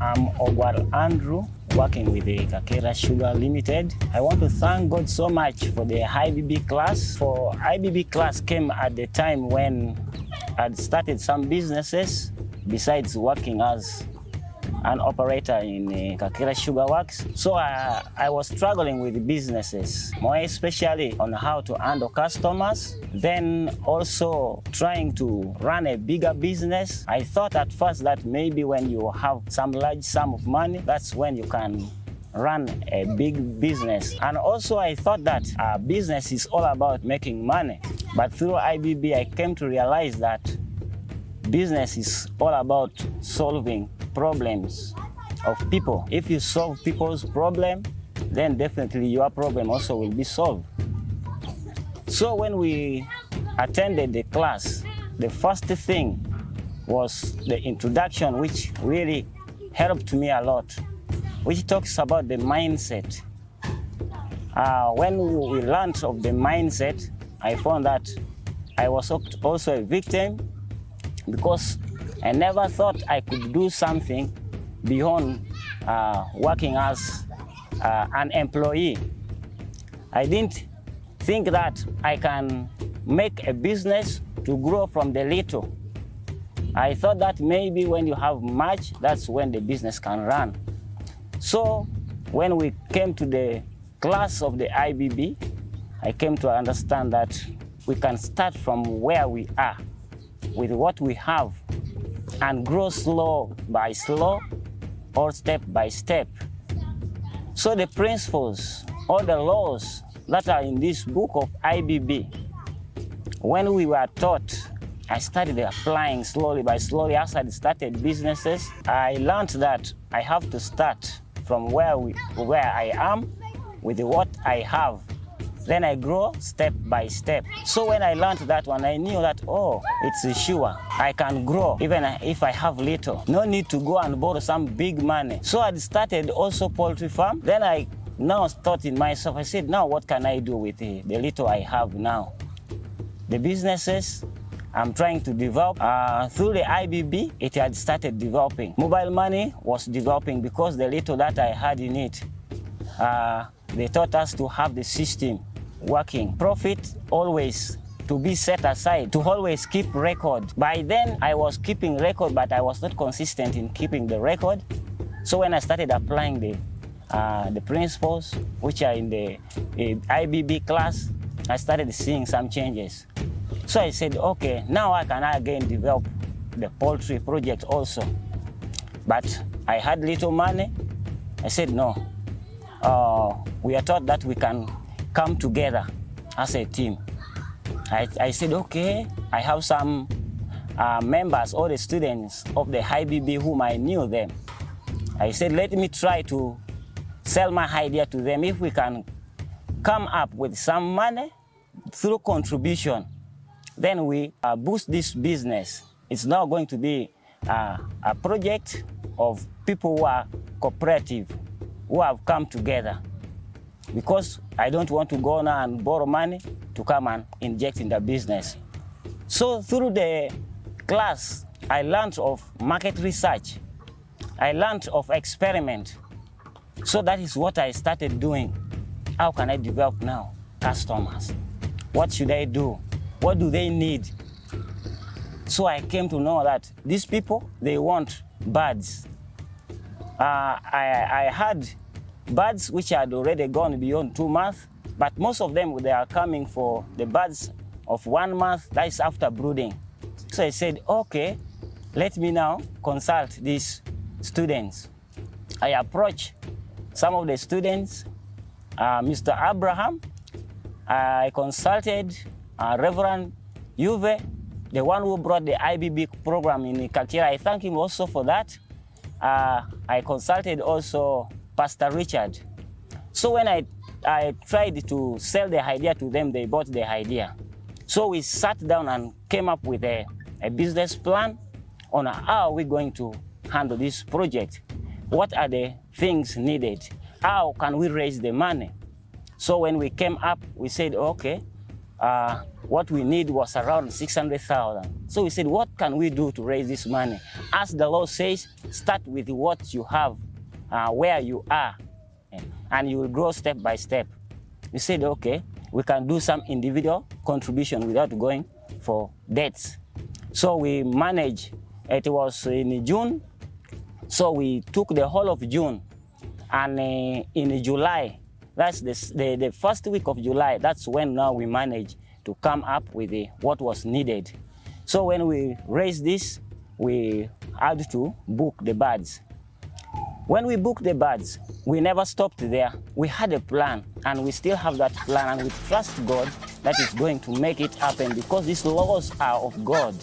I'm Ogwal Andrew, working with the Kakira Sugar Limited. I want to thank God so much for the IBB class. For IBB class came at the time when I'd started some businesses besides working as an operator in Kakira Sugar Works. So I was struggling with businesses, more especially on how to handle customers, then also trying to run a bigger business. I thought at first that maybe when you have some large sum of money, that's when you can run a big business. And also I thought that business is all about making money. But through IBB, I came to realize that business is all about solving problems of people. If you solve people's problem, then definitely your problem also will be solved. So when we attended the class, the first thing was the introduction, which really helped me a lot, which talks about the mindset. When we learned of the mindset, I found that I was also a victim, because I never thought I could do something beyond working as an employee. I didn't think that I can make a business to grow from the little. I thought that maybe when you have much, that's when the business can run. So when we came to the class of the IBB, I came to understand that we can start from where we are with what we have and grow slow by slow or step by step. So the principles or the laws that are in this book of IBB, when we were taught, I started applying slowly by slowly. As I started businesses, I learned that I have to start from where I am with what I have. Then I grow step by step. So when I learned that one, I knew that, oh, it's sure, I can grow even if I have little. No need to go and borrow some big money. So I started also poultry farm. Then I now thought in myself, I said, now what can I do with the little I have now? The businesses I'm trying to develop, through the IBB, it had started developing. Mobile money was developing because the little that I had in it, they taught us to have the system working. Profit always to be set aside, to always keep record. By then I was keeping record, but I was not consistent in keeping the record. So when I started applying the principles which are in the IBB class, I started seeing some changes. So I said, okay, now I can again develop the poultry project also. But I had little money. I said, no, we are taught that we can come together as a team. I said, okay, I have some members or the students of the IBB whom I knew them. I said, let me try to sell my idea to them. If we can come up with some money through contribution, then we boost this business. It's now going to be a project of people who are cooperative, who have come together. Because I don't want to go now and borrow money to come and inject in the business. So through the class, I learned of market research. I learned of experiment. So that is what I started doing. How can I develop now customers? What should I do? What do they need? So I came to know that these people, they want birds. I had birds which had already gone beyond 2 months, but most of them, they are coming for the birds of 1 month, that is after brooding. So I said, okay, let me now consult these students. I approached some of the students, Mr. Abraham. I consulted Reverend Juve, the one who brought the IBB program in Kakira. I thank him also for that. I consulted also Pastor Richard. So when I tried to sell the idea to them, they bought the idea. So we sat down and came up with a business plan on how we're going to handle this project. What are the things needed? How can we raise the money? So when we came up, we said, okay, what we need was around 600,000. So we said, what can we do to raise this money? As the law says, start with what you have, where you are, and you will grow step by step. We said, okay, we can do some individual contribution without going for debts. So we managed, it was in June, so we took the whole of June, and in July, that's the first week of July, that's when now we managed to come up with what was needed. So when we raised this, we had to book the birds. When we booked the birds, we never stopped there. We had a plan, and we still have that plan, and we trust God that is going to make it happen, because these laws are of God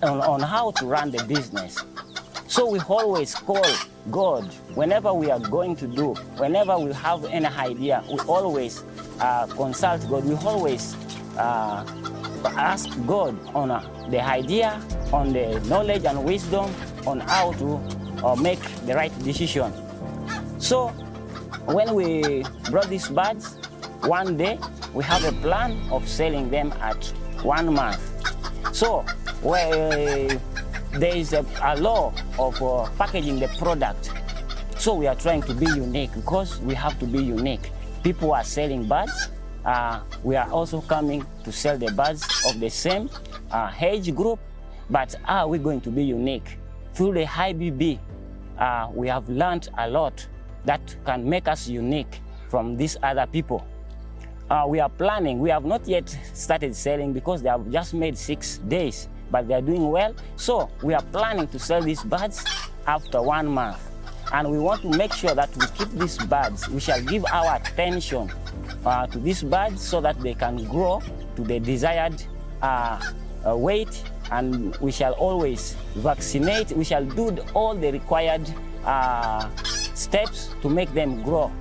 on how to run the business. So we always call God whenever we are going to do, whenever we have any idea, we always consult God. We always ask God on the idea, on the knowledge and wisdom on how to make the right decision. So when we brought these birds, one day we have a plan of selling them at 1 month. So there is a law of packaging the product. So we are trying to be unique, because we have to be unique. People are selling birds. We are also coming to sell the birds of the same age group, but are we going to be unique? Through the IBB, we have learned a lot that can make us unique from these other people. We are planning. We have not yet started selling because they have just made 6 days, but they are doing well. So we are planning to sell these birds after 1 month. And we want to make sure that we keep these birds. We shall give our attention to these birds so that they can grow to the desired weight, and we shall always vaccinate. We shall do all the required steps to make them grow,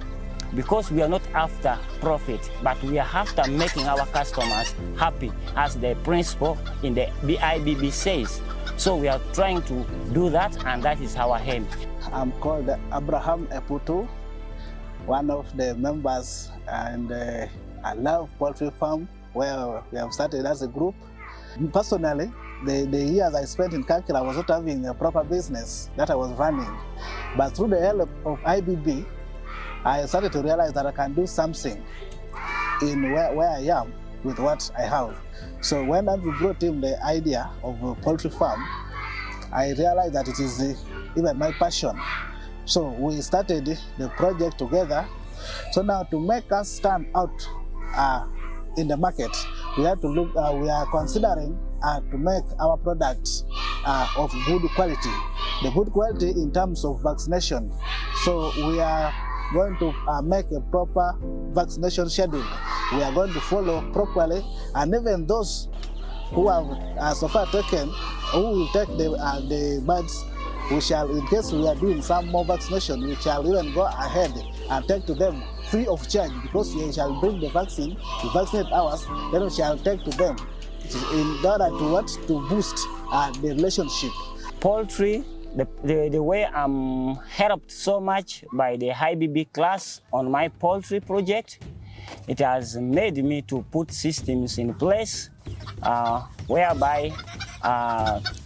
because we are not after profit, but we are after making our customers happy, as the principle in the IBB says. So we are trying to do that, and that is our aim. I'm called Abraham Eputu, one of the members, and I love poultry farm, where we have started as a group. Personally, the years I spent in Kakira, I was not having a proper business that I was running. But through the help of IBB, I started to realize that I can do something in where I am with what I have. So when I brought him the idea of a poultry farm, I realized that it is even my passion. So we started the project together. So now, to make us stand out in the market, we have to look. We are considering to make our products of good quality. The good quality in terms of vaccination. So we are going to make a proper vaccination schedule. We are going to follow properly, and even those who have so far taken, who will take the birds, we shall, in case we are doing some more vaccination, we shall even go ahead and take to them free of charge, because we shall bring the vaccine, to vaccinate ours, then we shall take to them in order to boost the relationship. Poultry, the way I'm helped so much by the IBB class on my poultry project, it has made me to put systems in place whereby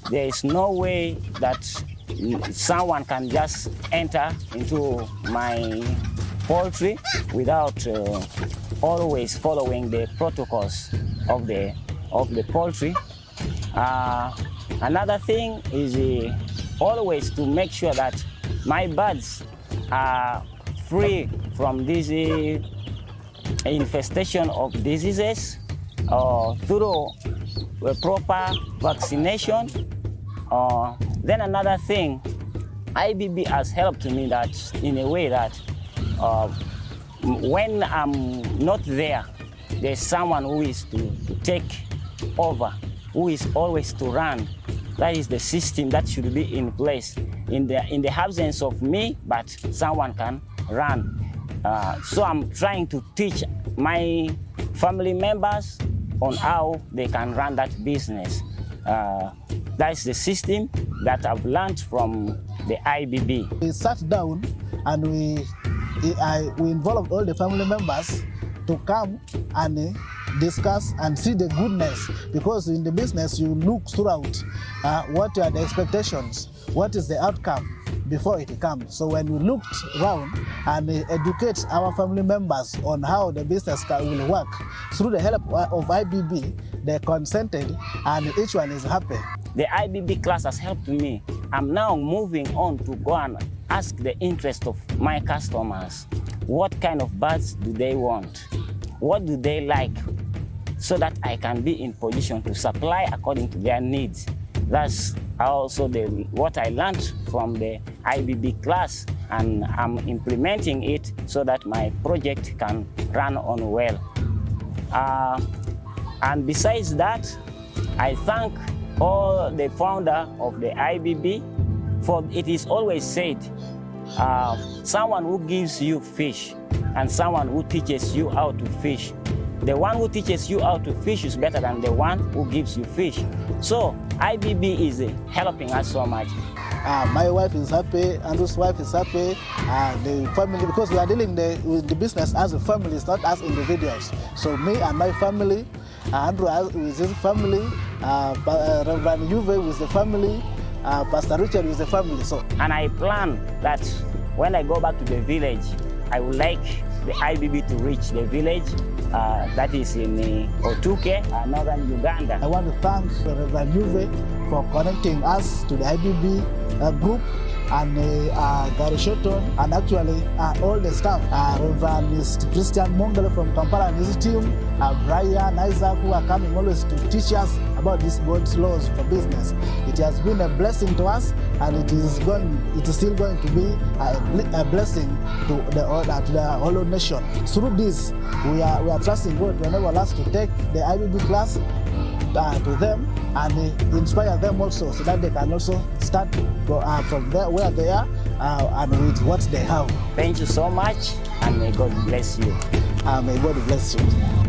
there is no way that someone can just enter into my poultry without always following the protocols of the poultry. Another thing is always to make sure that my birds are free from this infestation of diseases through proper vaccination. Then another thing, IBB has helped me that in a way that when I'm not there, there's someone who is to take over, who is always to run. That is the system that should be in place in the absence of me, but someone can run. So I'm trying to teach my family members on how they can run that business. That's the system that I've learned from the IBB. We sat down and we involved all the family members to come and discuss and see the goodness, because in the business you look throughout what are the expectations, what is the outcome before it comes. So when we looked around and educate our family members on how the business will work through the help of IBB, they consented and each one is happy. The IBB class has helped me. I'm now moving on to go and ask the interest of my customers. What kind of birds do they want? What do they like? So that I can be in position to supply according to their needs. That's also what I learned from the IBB class, and I'm implementing it so that my project can run on well. And besides that, I thank all the founder of the IBB, for it is always said, someone who gives you fish and someone who teaches you how to fish. The one who teaches you how to fish is better than the one who gives you fish. So IBB is helping us so much. My wife is happy, Andrew's wife is happy, the family, because we are dealing with the business as a family, it's not as individuals. So me and my family, Andrew with his family, Reverend Juve with the family, Pastor Richard with the family. So, and I plan that when I go back to the village, I would like the IBB to reach the village that is in Otuke, northern Uganda. I want to thank Reverend Juve for connecting us to the IBB group, and Gary Shotton, and actually all the staff, Reverend Christian Mongale from Kampala and his team, Brian, Isaac, who are coming always to teach us about these God's laws for business. It has been a blessing to us, and it is still going to be a blessing to the whole nation. Through this, we are trusting God to enable us to take the IBB class to them and inspire them also, so that they can also start from there where they are and with what they have. Thank you so much, and may God bless you. May God bless you.